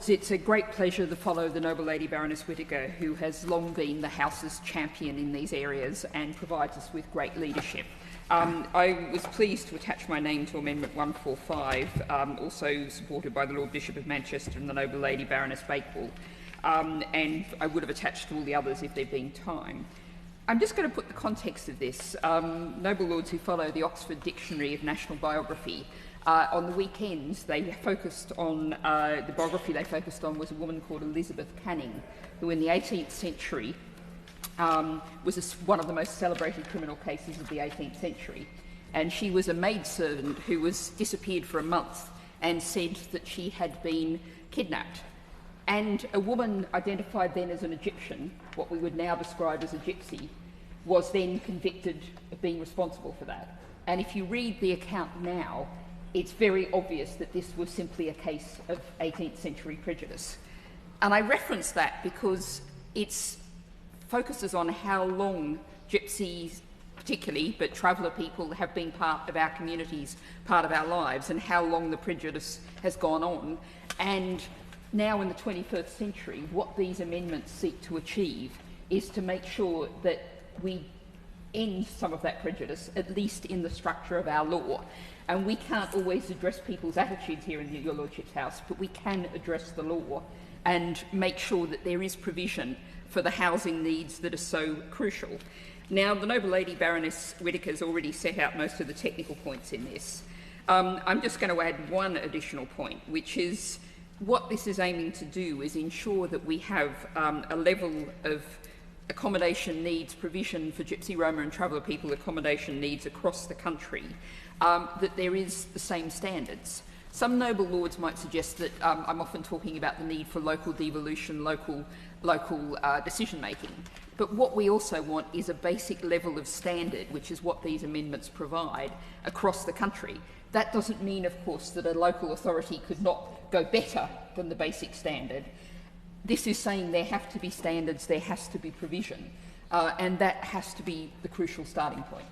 Lords, it's a great pleasure to follow the Noble Lady Baroness Whittaker, who has long been the House's champion in these areas and provides us with great leadership. I was pleased to attach my name to Amendment 145, also supported by the Lord Bishop of Manchester and the Noble Lady Baroness Bakewell, and I would have attached to all the others if there'd been time. I'm just going to put the context of this. Noble Lords who follow the Oxford Dictionary of National Biography, on the weekends they focused on, the biography they focused on was a woman called Elizabeth Canning, who in the 18th century was one of the most celebrated criminal cases of the 18th century. And she was a maidservant who was disappeared for a month and said that she had been kidnapped. And a woman identified then as an Egyptian, what we would now describe as a gypsy, was then convicted of being responsible for that. And if you read the account now, it's very obvious that this was simply a case of 18th century prejudice. And I reference that because it focuses on how long gypsies particularly, but traveller people have been part of our communities, part of our lives, and how long the prejudice has gone on. And now in the 21st century, what these amendments seek to achieve is to make sure that we end some of that prejudice, at least in the structure of our law. And we can't always address people's attitudes here in Your Lordship's House, but we can address the law and make sure that there is provision for the housing needs that are so crucial. Now, the Noble Lady Baroness Whittaker has already set out most of the technical points in this. I'm just going to add one additional point, which is what this is aiming to do is ensure that we have a level of accommodation needs provision for Gypsy, Roma and traveller people accommodation needs across the country, that there is the same standards. Some noble lords might suggest that I'm often talking about the need for local devolution, local decision-making. But what we also want is a basic level of standard, which is what these amendments provide, across the country. That doesn't mean, of course, that a local authority could not go better than the basic standard. This is saying there have to be standards, there has to be provision, and that has to be the crucial starting point.